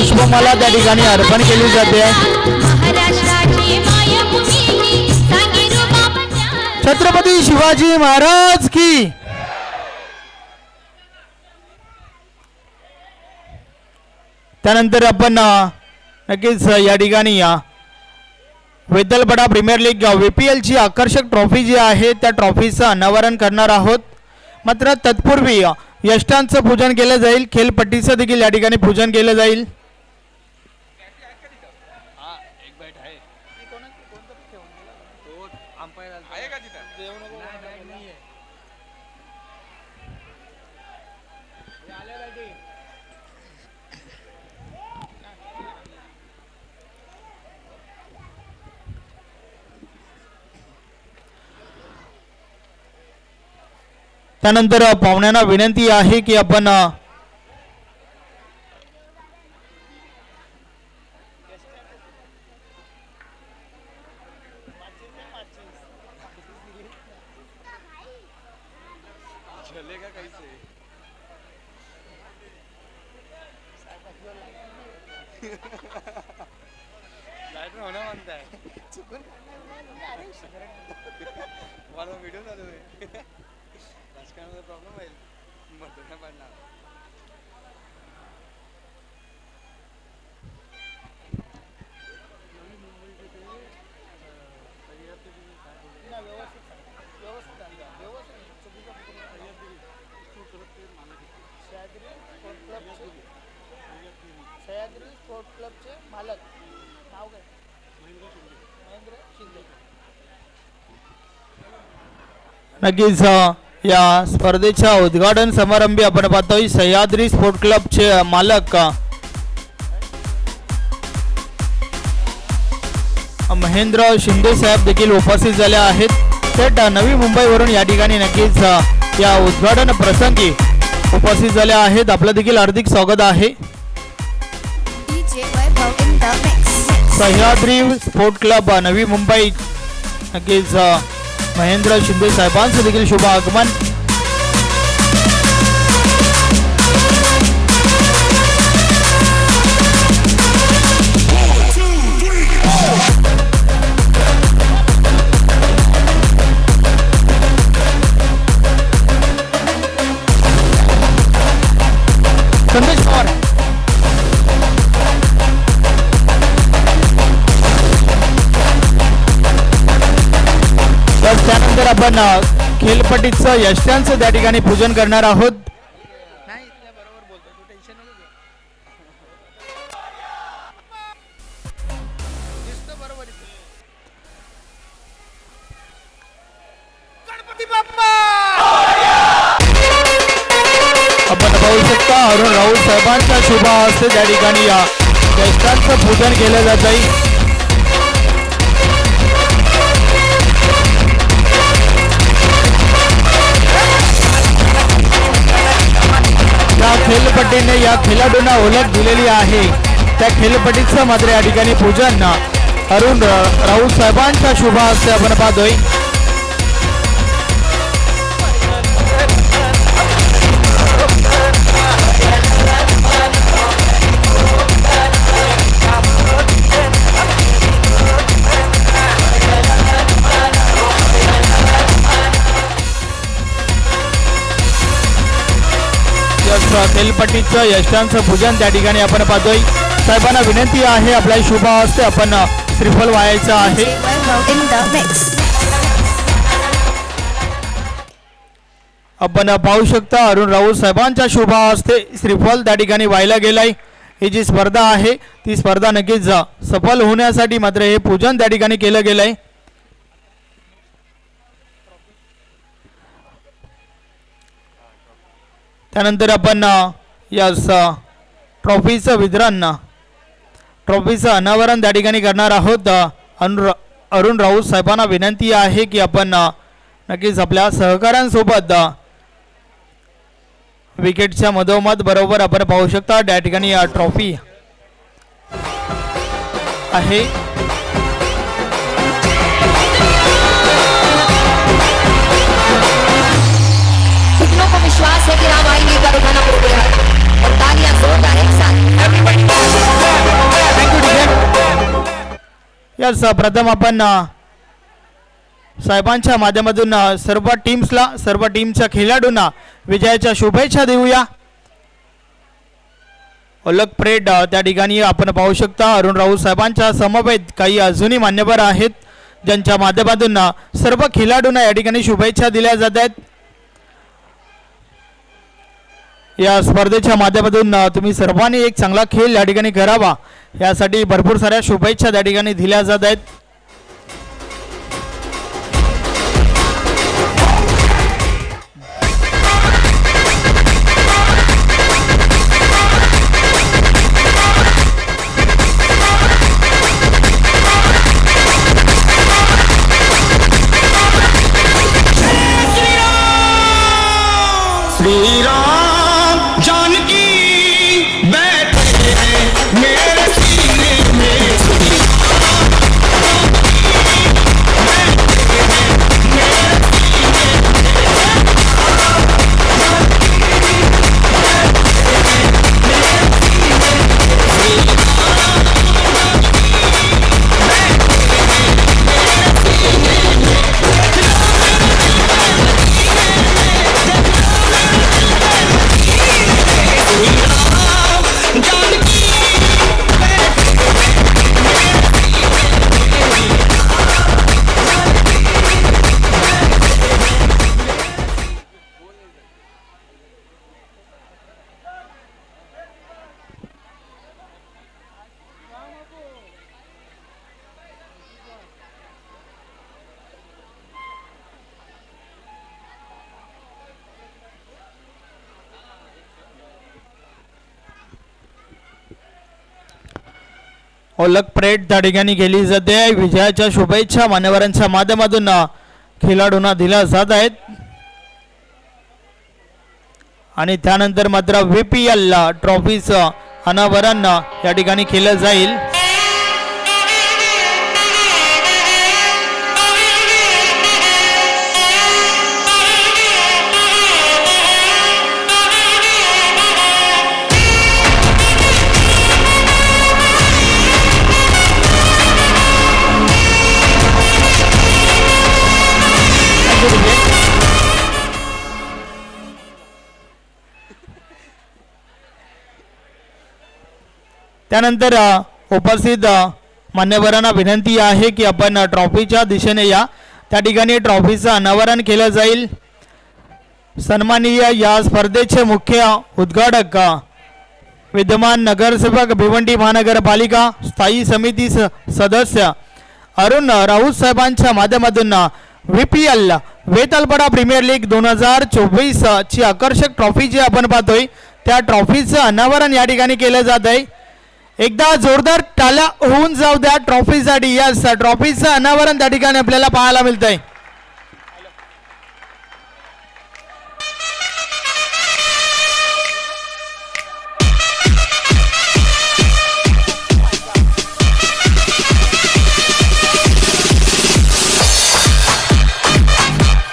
पुष्पमाला त्या ठिकाणी अर्पण केली जाते. छत्रपती शिवाजी महाराज की. त्यानंतर आपण नक्कीच या ठिकाणी वेदलबडा प्रीमियर लीग VPL ची आकर्षक ट्रॉफी जी आहे त्या ट्रॉफीचं अनावरण करणार आहोत. मात्र तत्पूर्वी यष्टांचं पूजन केलं जाईल. खेळपट्टीचं देखील या ठिकाणी पूजन केलं जाईल. त्यानंतर पाहुण्यांना विनंती आहे की आपण नक्कीच या स्पर्धेच्या उद्घाटन समारंभी आपण पाहतोय सह्याद्री स्पोर्ट क्लबचे मालक महेंद्र शिंदे साहेब देखील उपस्थित झाले आहेत. थेट नवी मुंबईवरून या ठिकाणी नक्कीच या उद्घाटन प्रसंगी उपस्थित झाले आहेत. आपलं देखील हार्दिक स्वागत आहे. सह्याद्री स्पोर्ट क्लब नवी मुंबई नक्कीच महेंद्र शिंदे साहेबांचं देखील शुभ आगमन. संदेश पवार त्यानंतर आपण खेळपट्टीचं यष्टांचं त्या ठिकाणी पूजन करणार आहोत. आपण पाहू शकता अरुण राऊत साहेबांच्या शुभ हस्ते त्या ठिकाणी या यष्टांचं पूजन केलं जात आहे. या खेळपट्टीने या खेळाडूंना ओळख दिलेली आहे. त्या खेळपट्टीचं मात्र या ठिकाणी पूजन अरुण राऊत साहेबांच्या शुभ हस्ते आपण पाहतोय. खेळपट्टीचं यष्टांचं पूजन त्या ठिकाणी आपण पाहतोय. साहेबांना विनंती आहे आपल्या शुभ हस्ते आपण श्रीफल वाहायचं आहे. आपण पाहू शकता अरुण राऊत साहेबांच्या शुभ हस्ते श्रीफल त्या ठिकाणी व्हायला गेलाय. ही जी स्पर्धा आहे ती स्पर्धा नक्कीच सफल होण्यासाठी मात्र हे पूजन त्या ठिकाणी केलं गेलंय. त्यानंतर आपण या ट्रॉफीचं वितरण ट्रॉफीचं अनावरण त्या ठिकाणी करणार आहोत. अरुण राऊत साहेबांना विनंती आहे की आपण नक्कीच आपल्या सहकाऱ्यांसोबत विकेटच्या मधोमध बरोबर आपण पाहू शकता त्या ठिकाणी ट्रॉफी आहे. कितनों को विश्वास है कि राम आएंगे का रुझाना पूरा और तालियां जोरदार एक साथ यास प्रथम आपण साहेबांच्या माध्यमातून सर्व टीम्सला सर्व टीमच्या खेळाडूंना विजयाच्या शुभेच्छा देऊया. ओलक परेड त्या ठिकाणी आपण पाहू शकता. अरुण राऊत साहेबांच्या समवेत काही अजूनही मान्यवर आहेत ज्यांच्या माध्यमातून सर्व खेळाडूंना या ठिकाणी शुभेच्छा दिल्या जात आहेत. या स्पर्धेच्या माध्यमातून तुम्ही सर्वांनी एक चांगला खेळ या ठिकाणी करावा यासाठी भरपूर साऱ्या शुभेच्छा त्या ठिकाणी दिल्या जात आहेत. श्री राम जानकी बैठे हैं मेरे सीने में, श्री राम जानकी बैठे हैं मेरे सीने ओलक परेड त्या ठिकाणी केली जाते. विजयाच्या शुभेच्छा मान्यवरांच्या माध्यमातून खेळाडूंना दिल्या जात आहेत आणि त्यानंतर मात्र VPL ट्रॉफीचं अनावरण या ठिकाणी केलं जाईल. त्यानंतर उपस्थित मान्यवरांना विनंती आहे की आपण ट्रॉफीच्या दिशेने या. त्या ठिकाणी ट्रॉफीचं अनावरण केलं जाईल. सन्माननीय या स्पर्धेचे मुख्य उद्घाटक विद्यमान नगरसेवक भिवंडी महानगरपालिका स्थायी समिती सदस्य अरुण राऊत साहेबांच्या माध्यमातून VPL वेतालपाडा प्रीमियर लीग 2024 ची आकर्षक ट्रॉफी जी आपण पाहतोय त्या ट्रॉफीचं अनावरण या ठिकाणी केलं जात आहे. एकदा जोरदार टाळ्या होऊन जाऊ द्या ट्रॉफीसाठी. यस, ट्रॉफीचं अनावरण त्या ठिकाणी आपल्याला पाहायला मिळतंय.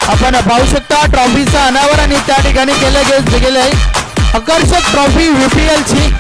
आपण पाहू शकता ट्रॉफीचं अनावरण त्या ठिकाणी केलं गेलंय. आकर्षक ट्रॉफी VPL ची.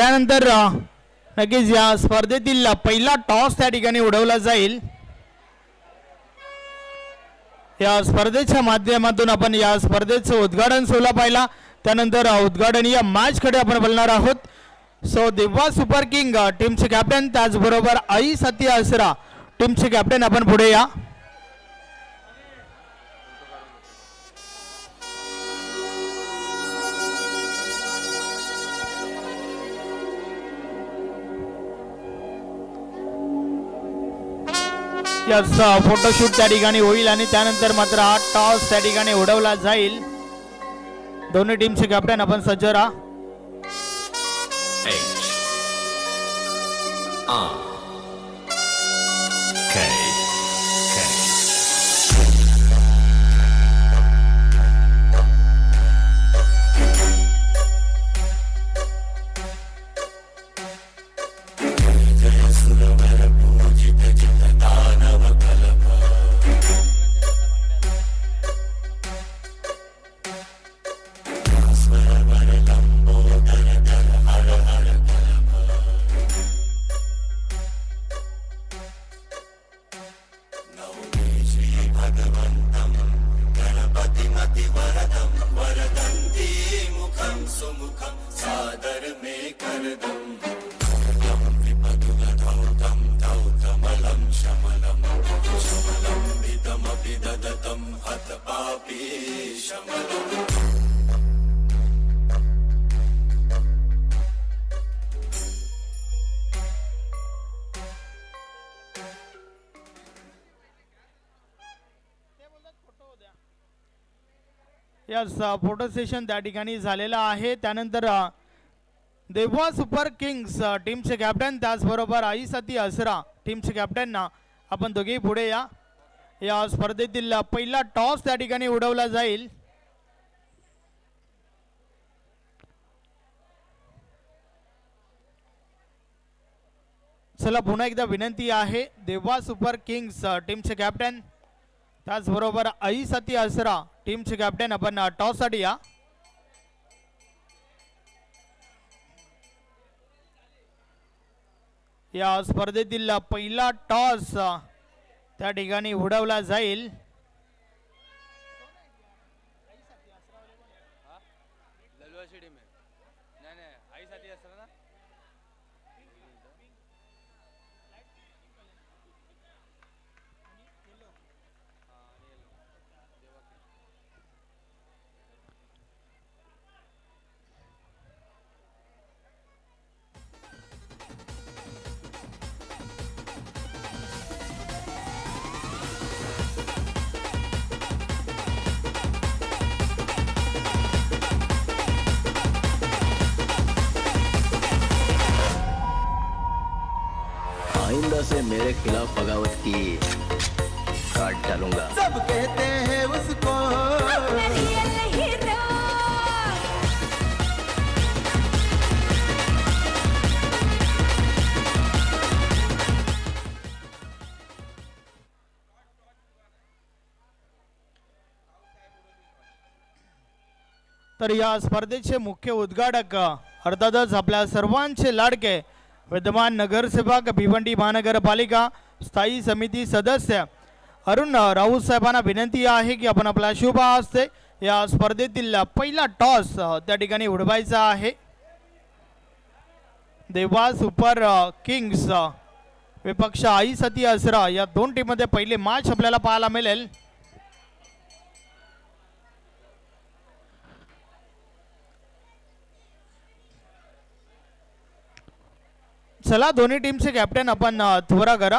त्यानंतर नक्कीच या स्पर्धेतील पहिला टॉस त्या ठिकाणी उडवला जाईल. या स्पर्धेच्या माध्यमातून आपण या स्पर्धेचं उद्घाटन सोहळा पाहिला. त्यानंतर उद्घाटनीय मॅच कडे आपण बोलणार आहोत. सो देवा सुपर किंग टीमचे कॅप्टन त्याचबरोबर आई सती आसरा टीमचे कॅप्टन आपण पुढे या. याच फोटोशूट त्या ठिकाणी होईल आणि त्यानंतर मात्र हा टॉस त्या ठिकाणी उडवला जाईल. दोन्ही टीमचे कॅप्टन आपण सज्ज राहा. यास फोटो सेशन त्या ठिकाणी झालेलं आहे. त्यानंतर देवा सुपर किंग्स टीमचे कॅप्टन त्याचबरोबर आई सती असरा टीमचे कॅप्टन ना आपण दोघेही पुढे या. या स्पर्धेतील पहिला टॉस त्या ठिकाणी उडवला जाईल. चला पुन्हा एकदा विनंती आहे देवा सुपर किंग्स टीमचे कॅप्टन त्याचबरोबर आई सती असरा टीमचे कॅप्टन आपण टॉस साठी या. या स्पर्धेतील पहिला टॉस त्या ठिकाणी उडवला जाईल. आइंदा से मेरे खिलाफ बगावत की काट डालूंगा. सब कहते हैं उसको तर या स्पर्धेचे मुख्य उद्घाटक अर्थातच आपल्या सर्वांचे लाडके विद्यमान नगरसेवक भिवंडी महानगरपालिका स्थायी समिती सदस्य अरुण राऊत साहेबांना विनंती आहे की आपण आपला शुभ हस्ते या स्पर्धेतील पहिला टॉस त्या ठिकाणी उडवायचा आहे. देवा सुपर किंग्स विपक्ष आई सती असरा या दोन टीम मध्ये पहिले मॅच आपल्याला पाहायला मिळेल. चला दोन्ही टीमचे कॅप्टन आपण त्वरा करा.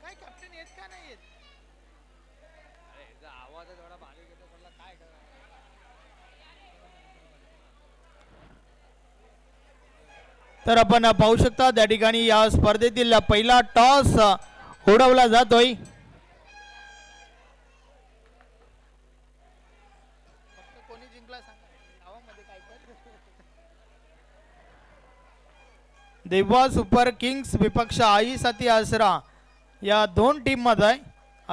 काय कॅप्टन येत का नाही येत? तर आपण पाहू शकता त्या ठिकाणी या स्पर्धेतील पहिला टॉस उडवला जातोय. देवा सुपर किंग्स विपक्ष आई सती आसरा या दोन टीम मध्ये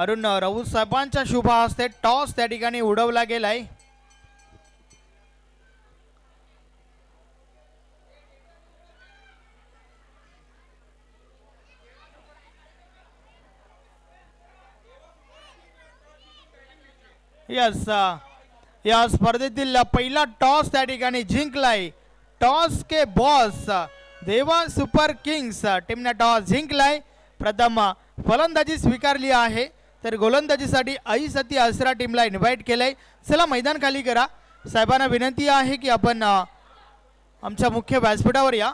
अरुण राऊत साहेबांच्या शुभ हस्ते टॉस त्या ठिकाणी उडवला गेलाय. यस या स्पर्धेतील पहिला टॉस त्या ठिकाणी जिंकलाय. टॉस के बॉस देवा सुपर किंग्स टीमने टॉस जिंकलाय. प्रथम फलंदाजी स्वीकारली आहे तर गोलंदाजीसाठी आई सती आसरा टीमला इन्व्हाइट केलंय. चला मैदान खाली करा. साहेबांना विनंती आहे की आपण आमच्या मुख्य व्यासपीठावर या.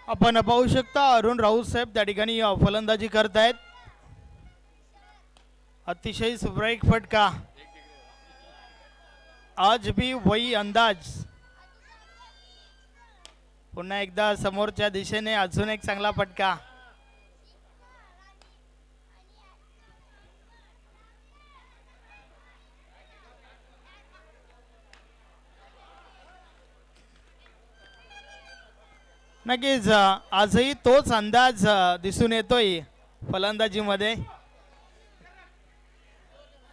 आपण पाहू शकता अरुण राऊत साहेब त्या ठिकाणी फलंदाजी करतायत. अतिशय सुरेख फटका. आज भी वही अंदाज. पुन्हा एकदा समोरच्या दिशेने अजून एक चांगला फटका. नक्कीच आजही तोच अंदाज दिसून येतोय फलंदाजीमध्ये.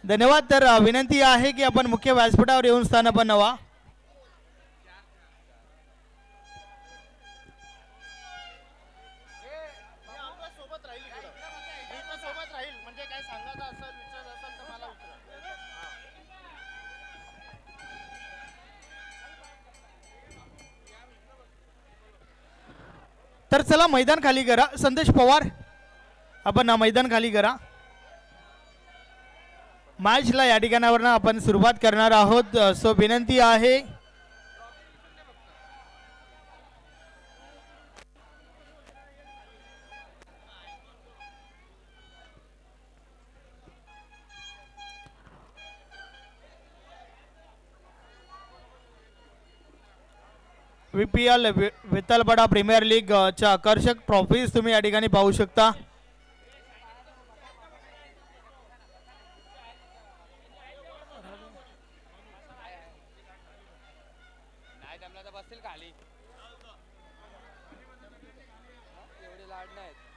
धन्यवाद. तर विनंती आहे की आपण मुख्य व्यासपीठावर येऊन स्थान बनवा. तर चला मैदान खाली करा. संदेश पवार आपण मैदान खाली करा. मॅचला या ठिकाणावर आपण सुरुवात करणार आहोत. सो विनंती आहे VPL वित्तलबडा प्रीमियर लीग च्या आकर्षक ट्रॉफीज तुम्ही या ठिकाणी पाहू शकता. बसतील खाली एवढे लाड नाहीत.